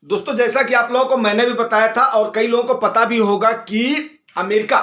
दोस्तों जैसा कि आप लोगों को मैंने भी बताया था और कई लोगों को पता भी होगा कि अमेरिका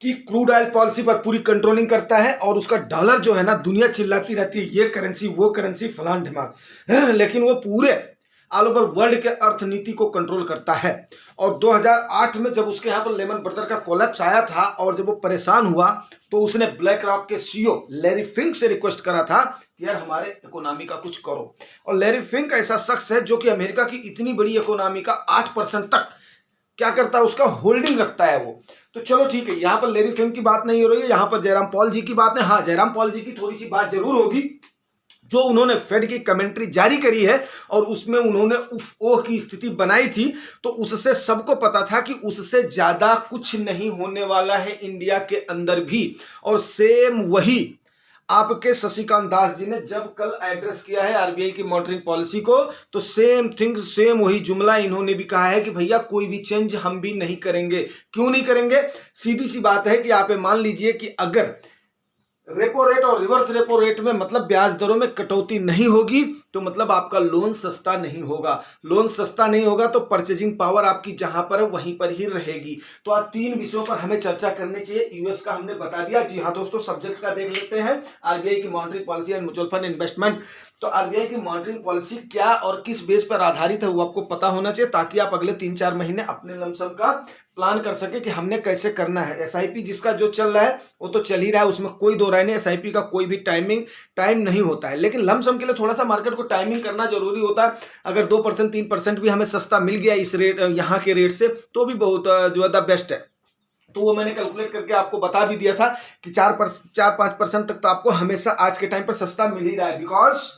की क्रूड ऑयल पॉलिसी पर पूरी कंट्रोलिंग करता है और उसका डॉलर जो है ना दुनिया चिल्लाती रहती है ये करेंसी वो करेंसी फलान ढिमाक, लेकिन वो पूरे ऑल ओवर वर्ल्ड के अर्थनीति को कंट्रोल करता है। और 2008 में जब उसके यहाँ पर लेमन ब्रदर का कोलैप्स आया था और जब वो परेशान हुआ तो उसने ब्लैक रॉक के सीईओ लैरी फिंक से रिक्वेस्ट करा था कि यार हमारे इकोनॉमी का कुछ करो। और लैरी फिंक ऐसा शख्स है जो कि अमेरिका की इतनी बड़ी इकोनॉमी का 8% तक क्या करता है, उसका होल्डिंग रखता है वो। तो चलो ठीक है, यहाँ पर लैरी फिंक की बात नहीं हो रही है, यहाँ पर जयराम पॉल जी की बात है। हाँ, जयराम पॉल जी की थोड़ी सी बात जरूर होगी जो उन्होंने फेड की कमेंट्री जारी करी है और उसमें उन्होंने उफ ओह की स्थिति बनाई थी, तो उससे सबको पता था कि उससे ज्यादा कुछ नहीं होने वाला है इंडिया के अंदर भी। और सेम वही आपके शशिकांत दास जी ने जब कल एड्रेस किया है आरबीआई की मॉनिटरिंग पॉलिसी को, तो सेम थिंग सेम वही जुमला इन्होंने भी कहा है कि भैया कोई भी चेंज हम भी नहीं करेंगे। क्यों नहीं करेंगे? सीधी सी बात है कि आप मान लीजिए कि अगर रेपो रेट और रिवर्स रेपो रेट में मतलब ब्याज दरों में कटौती नहीं होगी तो मतलब आपका लोन सस्ता नहीं होगा। लोन सस्ता नहीं होगा तो परचेजिंग पावर आपकी जहां पर है वहीं पर ही रहेगी। तो आज 3 विषयों पर हमें चर्चा करनी चाहिए। यूएस का हमने बता दिया। जी हाँ दोस्तों, सब्जेक्ट का देख लेते हैं, आरबीआई की monitoring policy and mutual fund investment. तो आरबीआई की मॉनिटरिंग पॉलिसी क्या और किस बेस पर आधारित है वो आपको पता होना चाहिए, ताकि आप अगले 3-4 महीने अपने लमसम का प्लान कर सके कि हमने कैसे करना है। एसआईपी जिसका जो चल रहा है वो तो चल ही रहा है, उसमें कोई दो राय नहीं। एसआईपी का कोई भी टाइम नहीं होता है, लेकिन लमसम के लिए थोड़ा सा मार्केट को टाइमिंग करना जरूरी होता है। अगर 2% 3% भी हमें सस्ता मिल गया इस रेट यहाँ के रेट से तो भी बहुत जो है द बेस्ट है। तो वो मैंने कैलकुलेट करके आपको बता भी दिया था कि 4-5% तक तो आपको हमेशा आज के टाइम पर सस्ता मिल ही रहा है। बिकॉज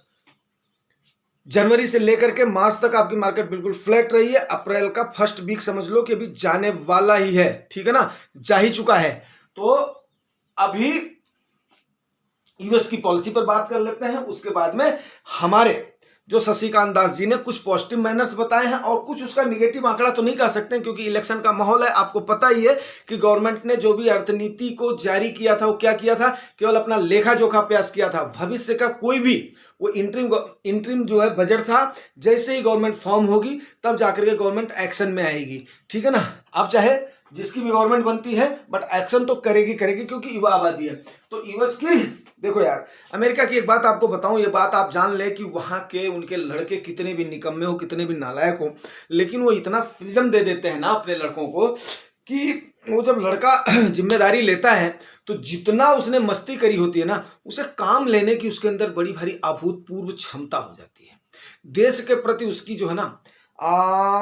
जनवरी से लेकर के मार्च तक आपकी मार्केट बिल्कुल फ्लैट रही है। अप्रैल का फर्स्ट वीक समझ लो कि अभी जाने वाला ही है, ठीक है ना, जा ही चुका है। तो अभी यूएस की पॉलिसी पर बात कर लेते हैं, उसके बाद में हमारे जो शशिकांत दास जी ने कुछ पॉजिटिव मैनर्स बताए हैं और कुछ उसका निगेटिव आंकड़ा तो नहीं कह सकते क्योंकि इलेक्शन का माहौल है। आपको पता ही है कि गवर्नमेंट ने जो भी अर्थनीति को जारी किया था वो क्या किया था, केवल अपना लेखा जोखा प्रयास किया था। भविष्य का कोई भी वो इंटरिम जो है बजट था, जैसे ही गवर्नमेंट फॉर्म होगी तब जाकर के गवर्नमेंट एक्शन में आएगी, ठीक है ना। अब चाहे जिसकी भी गवर्नमेंट बनती है बट एक्शन तो करेगी क्योंकि युवा आबादी है। तो यूएस की देखो यार, अमेरिका की एक बात आपको बताऊं, ये बात आप जान ले कि वहां के उनके लड़के कितने भी निकम्मे हो, कितने भी नालायक हो, लेकिन वो इतना फ्रीडम दे देते हैं ना अपने लड़कों को कि वो जब लड़का जिम्मेदारी लेता है तो जितना उसने मस्ती करी होती है ना, उसे काम लेने की उसके अंदर बड़ी भारी अभूतपूर्व क्षमता हो जाती है। देश के प्रति उसकी जो है ना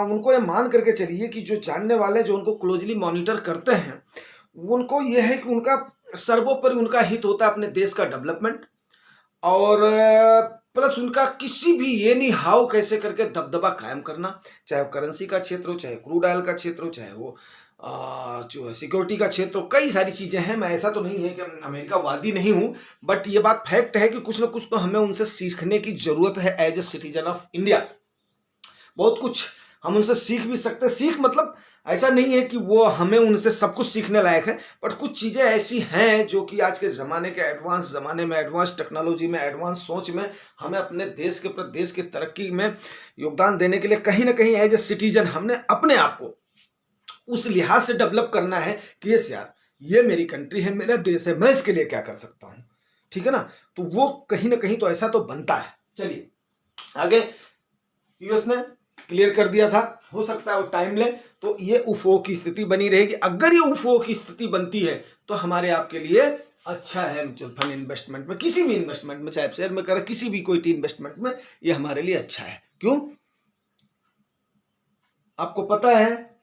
उनको ये मान करके चलिए कि जो जानने वाले जो उनको क्लोजली मॉनिटर करते हैं उनको ये है कि उनका सर्वोपरि उनका हित होता है अपने देश का डेवलपमेंट और प्लस उनका किसी भी ये नहीं हाउ कैसे करके दबदबा कायम करना, चाहे वो करेंसी का क्षेत्र हो, चाहे क्रूड ऑयल का क्षेत्र हो, चाहे वो जो सिक्योरिटी का क्षेत्र हो, कई सारी चीजें हैं। मैं ऐसा तो नहीं है कि अमेरिका वादी नहीं हूं, बट ये बात फैक्ट है कि कुछ ना कुछ तो हमें उनसे सीखने की जरूरत है as a citizen of India. बहुत कुछ हम उनसे सीख भी सकते हैं। सीख मतलब ऐसा नहीं है कि वो हमें उनसे सब कुछ सीखने लायक है, बट कुछ चीजें ऐसी हैं जो कि आज के जमाने के एडवांस जमाने में, एडवांस टेक्नोलॉजी में, एडवांस सोच में हमें अपने देश के प्रति, देश की तरक्की में योगदान देने के लिए कहीं ना कहीं एज ए सिटीजन हमने अपने आप को उस लिहाज से डेवलप करना है कि यस यार ये मेरी कंट्री है, मेरा देश है, मैं इसके लिए क्या कर सकता हूं, ठीक है ना। तो वो कहीं ना कहीं तो ऐसा तो बनता है। चलिए आगे, यूएस ने क्लियर कर दिया था, हो सकता है वो टाइम ले, तो ये उफो की स्थिति बनी रहेगी। अगर ये उफो की स्थिति बनती है तो हमारे आपके लिए अच्छा है। म्यूचुअल फंड इन्वेस्टमेंट में, किसी भी इन्वेस्टमेंट में, चाहे शेयर में करें, किसी भी कोई इन्वेस्टमेंट में, ये हमारे लिए अच्छा है। क्यों? आपको पता है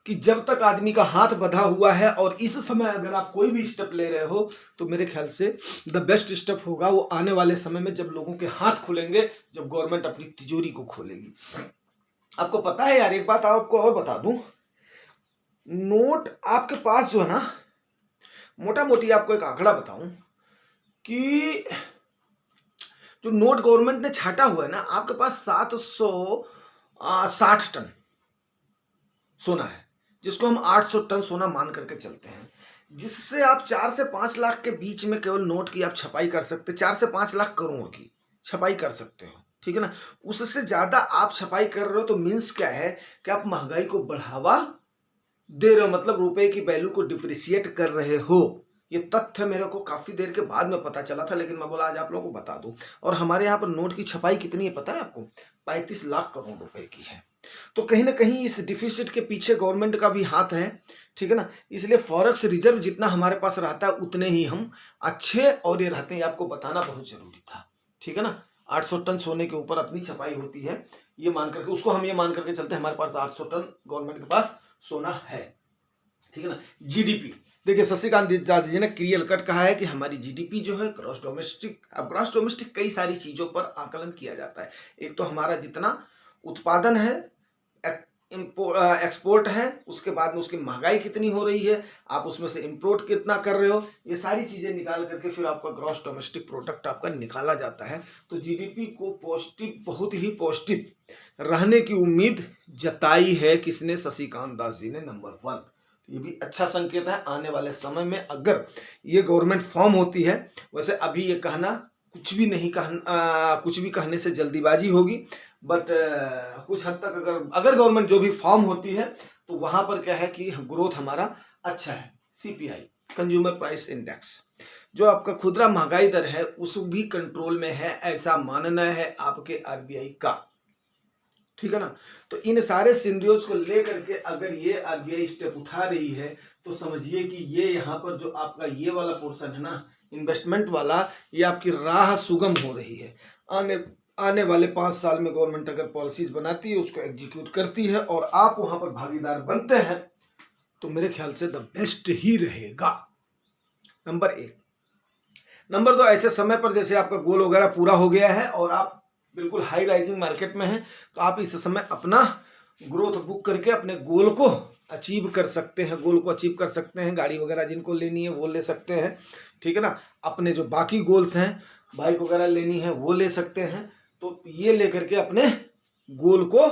कि जब तक आदमी का हाथ बंधा हुआ है और इस समय अगर आप कोई भी स्टेप ले रहे हो तो मेरे ख्याल से द बेस्ट स्टेप होगा वो आने वाले समय में जब लोगों के हाथ खुलेंगे, जब गवर्नमेंट अपनी तिजोरी को खोलेगी। आपको पता है यार, एक बात आपको और बता दूं, नोट आपके पास जो है ना, मोटा मोटी आपको एक आंकड़ा बताऊं कि जो नोट गवर्नमेंट ने छाटा हुआ है ना, आपके पास 760 टन सोना है, जिसको हम 800 टन सोना मान करके चलते हैं, जिससे आप 4 से 5 लाख के बीच में केवल नोट की आप छपाई कर सकते, 4 से 5 लाख करोड़ की छपाई कर सकते हो, ठीक है ना। उससे ज़्यादा आप छपाई कर रहे हो तो मीन्स क्या है कि आप महंगाई को बढ़ावा दे रहे हो, मतलब रुपए की वैल्यू को डिप्रिशिएट कर रहे हो। ये तथ्य मेरे को काफ़ी देर के बाद में पता चला था, लेकिन मैं बोला आज आप लोगों को बता दूं। और हमारे यहाँ पर नोट की छपाई कितनी है पता है आपको? 35 लाख करोड़ रुपए की है। तो कहीं ना कहीं इस डिफिसिट के पीछे गवर्नमेंट का भी हाथ है, ठीक है ना। इसलिए फॉरेक्स रिजर्व जितना हमारे पास रहता है उतने ही हम अच्छे और ये रहते हैं, आपको बताना बहुत जरूरी था, ठीक है ना। 800 टन सोने के ऊपर अपनी छपाई होती है, ये मान करके उसको हम ये मान करके चलते हैं हमारे पास 800 टन गवर्नमेंट के पास सोना है, ठीक है ना। जीडीपी देखिए शशिकांत जाधव जी ने क्लियर कट कहा है कि हमारी जीडीपी जो है ग्रॉस डोमेस्टिक, अब ग्रॉस डोमेस्टिक कई सारी चीजों पर आकलन किया जाता है। एक तो हमारा जितना उत्पादन है, एक्सपोर्ट है, उसके बाद में उसकी महंगाई कितनी हो रही है, आप उसमें से इंपोर्ट कितना कर रहे हो, ये सारी चीजें निकाल करके फिर आपका ग्रॉस डोमेस्टिक प्रोडक्ट आपका निकाला जाता है। तो जीडीपी को पॉजिटिव, बहुत ही पॉजिटिव रहने की उम्मीद जताई है किसने? शशिकांत दास जी ने, नंबर 1। ये भी अच्छा संकेत है आने वाले समय में अगर ये गवर्नमेंट फॉर्म होती है। वैसे अभी ये कहना कुछ भी नहीं कुछ भी कहने से जल्दीबाजी होगी, बट कुछ हद तक अगर गवर्नमेंट जो भी फॉर्म होती है तो वहां पर क्या है कि ग्रोथ हमारा अच्छा है। सीपीआई, कंज्यूमर प्राइस इंडेक्स, जो आपका खुदरा महंगाई दर है उस भी कंट्रोल में है, ऐसा मानना है आपके आरबीआई का, ठीक है ना। तो इन सारे सिनेरियोज को लेकर के अगर ये आरबीआई स्टेप उठा रही है तो समझिए कि ये यहाँ पर जो आपका ये वाला पोर्शन है ना, इन्वेस्टमेंट वाला, ये आपकी राह सुगम हो रही है। आने वाले 5 साल में गवर्नमेंट अगर पॉलिसीज बनाती है, उसको एग्जीक्यूट करती है और आप वहां पर भागीदार बनते हैं तो मेरे ख्याल से द बेस्ट ही रहेगा, नंबर 1। नंबर 2, ऐसे समय पर जैसे आपका गोल वगैरह पूरा हो गया है और आप बिल्कुल हाई राइजिंग मार्केट में हैं, तो आप इस समय अपना ग्रोथ बुक करके अपने गोल को अचीव कर सकते हैं, गोल को अचीव कर सकते हैं। गाड़ी वगैरह जिनको लेनी है वो ले सकते हैं, ठीक है ना। अपने जो बाकी गोल्स हैं, बाइक वगैरह लेनी है वो ले सकते हैं। तो ये लेकर के अपने गोल को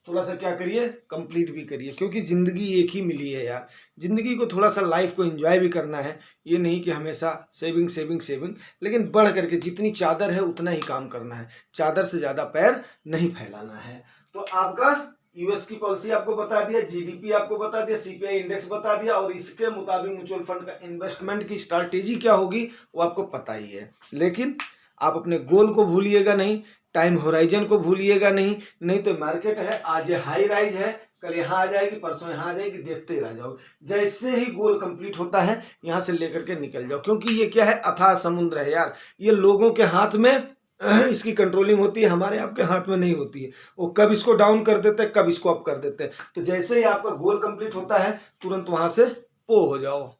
थोड़ा सा क्या करिए, कंप्लीट भी करिए, क्योंकि जिंदगी एक ही मिली है यार। जिंदगी को थोड़ा सा, लाइफ को एंजॉय भी करना है। ये नहीं कि हमेशा सेविंग सेविंग सेविंग, लेकिन बढ़ करके जितनी चादर है उतना ही काम करना है, चादर से ज्यादा पैर नहीं फैलाना है। तो आपका यूएस की पॉलिसी आपको बता दिया, जीडीपी आपको बता दिया, सीपीआई इंडेक्स बता दिया, और इसके मुताबिक म्यूचुअल फंड का इन्वेस्टमेंट की स्ट्रैटेजी क्या होगी वो आपको पता ही है। लेकिन आप अपने गोल को भूलिएगा नहीं, टाइम होराइजन को भूलिएगा नहीं तो मार्केट है, आज ये हाई राइज है, कल यहाँ आ जाएगी, परसों यहाँ आ जाएगी, देखते ही रह जाओ। जैसे ही गोल कंप्लीट होता है यहाँ से लेकर के निकल जाओ, क्योंकि ये क्या है, अथाह समुद्र है यार। ये लोगों के हाथ में इसकी कंट्रोलिंग होती है, हमारे आपके हाथ में नहीं होती है। वो कब इसको डाउन कर देते हैं, कब इसको अप कर देते हैं। तो जैसे ही आपका गोल कंप्लीट होता है तुरंत वहां से पो हो जाओ,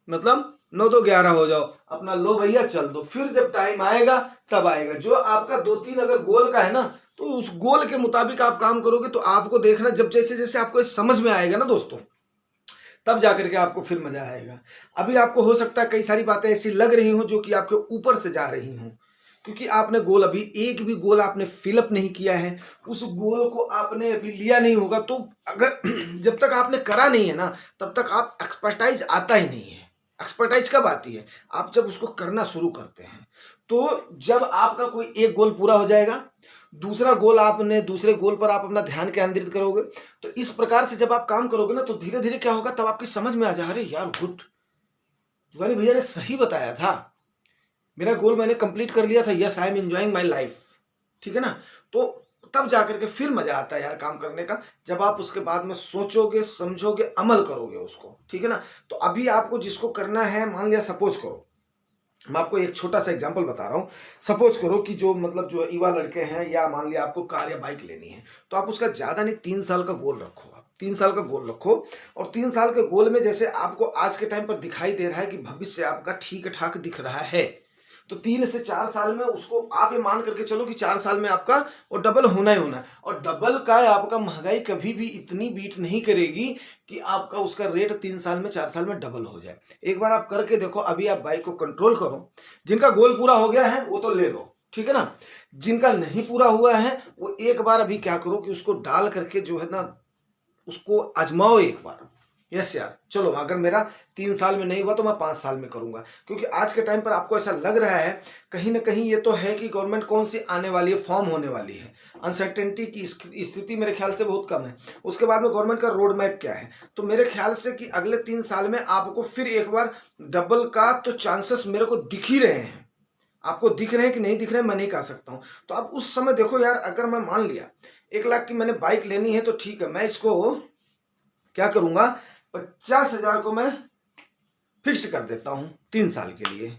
मतलब 9 तो 11 हो जाओ, अपना लो भैया चल दो। फिर जब टाइम आएगा तब आएगा। जो आपका 2-3 अगर गोल का है ना, तो उस गोल के मुताबिक आप काम करोगे तो आपको देखना, जब जैसे जैसे आपको समझ में आएगा ना दोस्तों, तब जाकर के आपको फिर मजा आएगा। अभी आपको हो सकता है कई सारी बातें ऐसी लग रही हो जो कि आपके ऊपर से जा रही हो, क्योंकि आपने गोल, अभी एक भी गोल आपने फिलअप नहीं किया है, उस गोल को आपने अभी लिया नहीं होगा। तो अगर जब तक आपने करा नहीं है ना, तब तक आप एक्सपर्टाइज आता ही नहीं है। एक्सपर्टाइज कब आती है? आप जब उसको करना शुरू करते हैं। तो जब आपका कोई एक गोल पूरा हो जाएगा, दूसरे गोल पर आप अपना ध्यान केंद्रित करोगे। तो इस प्रकार से जब आप काम करोगे ना, तो धीरे धीरे क्या होगा, तब आपकी समझ में आ जाए, अरे यार गुड, जुगाली भैया ने सही बताया था, मेरा गोल मैंने कंप्लीट कर लिया था, yes I am enjoying my life, ठीक है ना। तो तब जाकर के फिर मजा आता है यार काम करने का, जब आप उसके बाद में सोचोगे, समझोगे, अमल करोगे उसको, ठीक है ना। तो अभी आपको जिसको करना है, मान लिया सपोज करो, मैं आपको एक छोटा सा एग्जांपल बता रहा हूँ। सपोज करो कि जो मतलब जो युवा लड़के हैं, या मान लिया आपको कार या बाइक लेनी है, तो आप उसका ज्यादा नहीं 3 साल का गोल रखो। आप 3 साल का गोल रखो, और 3 साल के गोल में जैसे आपको आज के टाइम पर दिखाई दे रहा है कि भविष्य आपका ठीक ठाक दिख रहा है, तो 3 से 4 साल में उसको आप ये मान करके चलो कि 4 साल में आपका वो डबल होना ही होना है। और डबल का आपका महंगाई कभी भी इतनी बीट नहीं करेगी कि आपका उसका रेट 3 साल में 4 साल में डबल हो जाए। एक बार आप करके देखो। अभी आप बाइक को कंट्रोल करो, जिनका गोल पूरा हो गया है वो तो ले लो, ठीक है ना। जिनका नहीं पूरा हुआ है वो एक बार अभी क्या करो कि उसको डाल करके जो है ना, उसको आजमाओ एक बार, यस यार, चलो अगर मेरा 3 साल में नहीं हुआ तो मैं 5 साल में करूंगा, क्योंकि आज के टाइम पर आपको ऐसा लग रहा है कहीं ना कहीं ये तो है कि गवर्नमेंट कौन सी आने वाली है, फॉर्म होने वाली है, अनसर्टेनिटी की स्थिति मेरे ख्याल से बहुत कम है। उसके बाद में गवर्नमेंट का रोड मैप क्या है, तो मेरे ख्याल से कि अगले 3 साल में आपको फिर एक बार डबल का तो चांसेस मेरे को दिख ही रहे हैं। आपको दिख रहे हैं कि नहीं दिख रहे हैं मैं नहीं कह सकता हूँ। तो अब उस समय देखो यार, अगर मैं मान लिया 1 लाख की मैंने बाइक लेनी है, तो ठीक है, मैं इसको क्या करूंगा, 50,000 को मैं फिक्स्ड कर देता हूं 3 साल के लिए,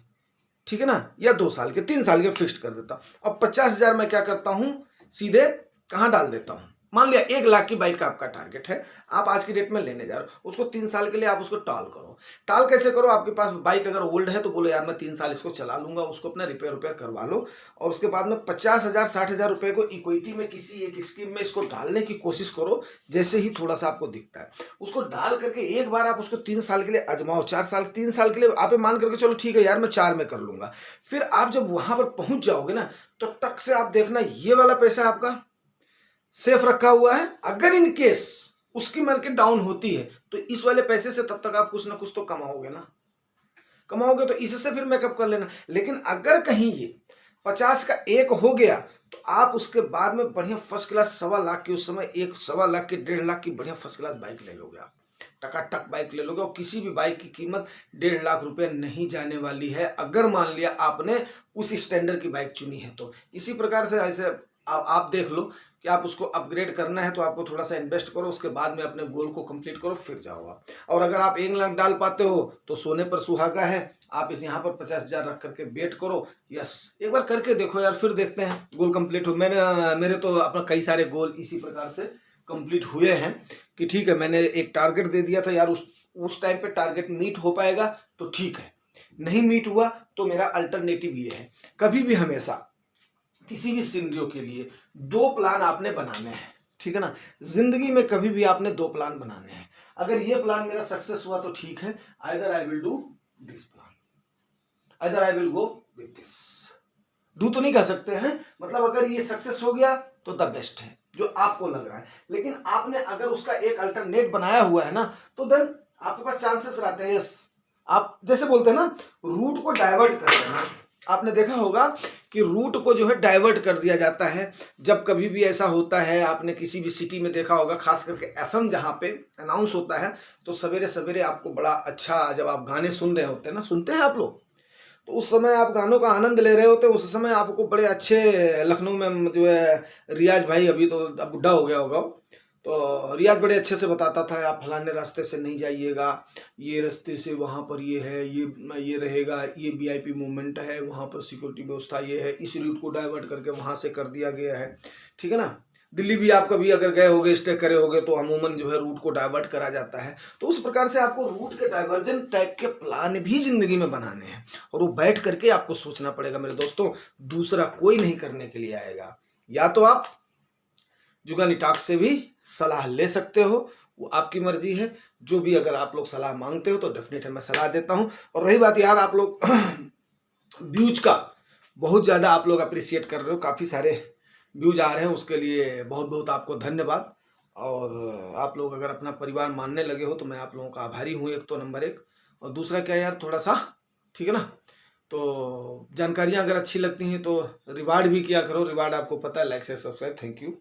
ठीक है ना, या 2 साल के, 3 साल के फिक्स्ड कर देता हूं। अब 50,000 मैं क्या करता हूं, सीधे कहां डाल देता हूं। मान लिया 1 लाख की बाइक का आपका टारगेट है, आप आज की डेट में लेने जा रहे हो, उसको 3 साल के लिए आप उसको टाल करो। टाल कैसे करो, आपके पास बाइक अगर ओल्ड है तो बोलो यार मैं 3 साल इसको चला लूंगा, उसको अपना रिपेयर करवा लो, और उसके बाद में 50,000 60,000 रुपए को इक्विटी में किसी एक स्कीम में इसको डालने की कोशिश करो। जैसे ही थोड़ा सा आपको दिखता है, उसको डाल करके एक बार आप उसको 3 साल के लिए आजमाओ, 4 साल 3 साल के लिए आप मान करके चलो ठीक है यार मैं 4 में कर लूंगा। फिर आप जब वहां पर पहुंच जाओगे ना, तो टक से आप देखना ये वाला पैसा आपका सेफ रखा हुआ है। अगर इन केस उसकी मार्केट डाउन होती है तो इस वाले पैसे से तब तक आप कुछ ना कुछ तो कमाओगे ना, कमाओगे तो इससे फिर मेकअप कर लेना। लेकिन अगर कहीं ये 50 का एक हो गया तो आप उसके बाद में बढ़िया फर्स्ट क्लास 1.25 लाख की, उस समय 1.25 लाख की 1.5 लाख की बढ़िया फर्स्ट क्लास बाइक ले लोगे, आप टकाटक बाइक ले लोगे, और किसी भी बाइक की कीमत 1.5 लाख रुपए नहीं जाने वाली है, अगर मान लिया आपने उस स्टैंडर्ड की बाइक चुनी है तो। इसी प्रकार से ऐसे आप देख लो कि आप उसको अपग्रेड करना है तो आपको थोड़ा सा इन्वेस्ट करो, उसके बाद में अपने गोल को कंप्लीट करो, फिर जाओ आप। और अगर आप 1 लाख डाल पाते हो तो सोने पर सुहागा है, आप इस यहाँ पर 50,000 रख करके बेट करो। यस, एक बार करके देखो यार, फिर देखते हैं गोल कंप्लीट हो। मेरे तो अपना कई सारे गोल इसी प्रकार से कंप्लीट हुए हैं कि ठीक है, मैंने एक टारगेट दे दिया था यार, उस टाइम पे टारगेट मीट हो पाएगा तो ठीक है, नहीं मीट हुआ तो मेरा अल्टरनेटिव ये है, कभी भी हमेशा किसी भी सिनेरियो के लिए 2 प्लान आपने बनाने हैं, ठीक है ना। जिंदगी में कभी भी आपने 2 प्लान बनाने हैं। अगर ये प्लान मेरा सक्सेस हुआ तो ठीक है, either I will do this plan, either I will go with this. Do तो नहीं कह सकते हैं, मतलब अगर ये सक्सेस हो गया तो द बेस्ट है जो आपको लग रहा है, लेकिन आपने अगर उसका एक अल्टरनेट बनाया हुआ है ना, तो देन आपके पास चांसेस रहते हैं। यस, आप जैसे बोलते हैं ना, रूट को डाइवर्ट कर देना। आपने देखा होगा कि रूट को जो है डाइवर्ट कर दिया जाता है जब कभी भी ऐसा होता है। आपने किसी भी सिटी में देखा होगा, खास करके एफएम जहाँ पे अनाउंस होता है, तो सवेरे सवेरे आपको बड़ा अच्छा, जब आप गाने सुन रहे होते हैं ना, सुनते हैं आप लोग, तो उस समय आप गानों का आनंद ले रहे होते, उस समय आपको बड़े अच्छे, लखनऊ में जो है रियाज भाई, अभी तो अब बुढ़ा हो गया होगा, तो रियाज बड़े अच्छे से बताता था, आप फलाने रास्ते से नहीं जाइएगा, ये रास्ते से वहाँ पर ये है, ये रहेगा, ये वीआईपी मूवमेंट है, वहाँ पर सिक्योरिटी व्यवस्था ये है, इस रूट को डाइवर्ट करके वहाँ से कर दिया गया है, ठीक है ना। दिल्ली भी आप कभी अगर गए होगे, स्टे करे होगे, तो अमूमन जो है रूट को डाइवर्ट करा जाता है। तो उस प्रकार से आपको रूट के डाइवर्जन टाइप के प्लान भी जिंदगी में बनाने हैं, और वो बैठ करके आपको सोचना पड़ेगा मेरे दोस्तों, दूसरा कोई नहीं करने के लिए आएगा। या तो आप जुगानी टॉक से भी सलाह ले सकते हो, वो आपकी मर्जी है। जो भी अगर आप लोग सलाह मांगते हो तो डेफिनेट है मैं सलाह देता हूँ। और रही बात यार, आप लोग व्यूज का बहुत ज़्यादा आप लोग अप्रिशिएट कर रहे हो, काफ़ी सारे व्यूज आ रहे हैं, उसके लिए बहुत बहुत आपको धन्यवाद। और आप लोग अगर अपना परिवार मानने लगे हो तो मैं आप लोगों का आभारी हूँ, एक तो नंबर 1। और दूसरा क्या यार, थोड़ा सा ठीक है ना, तो जानकारियाँ अगर अच्छी लगती हैं तो रिवार्ड भी किया करो। रिवार्ड आपको पता है, लाइक से सब्सक्राइब। Thank you.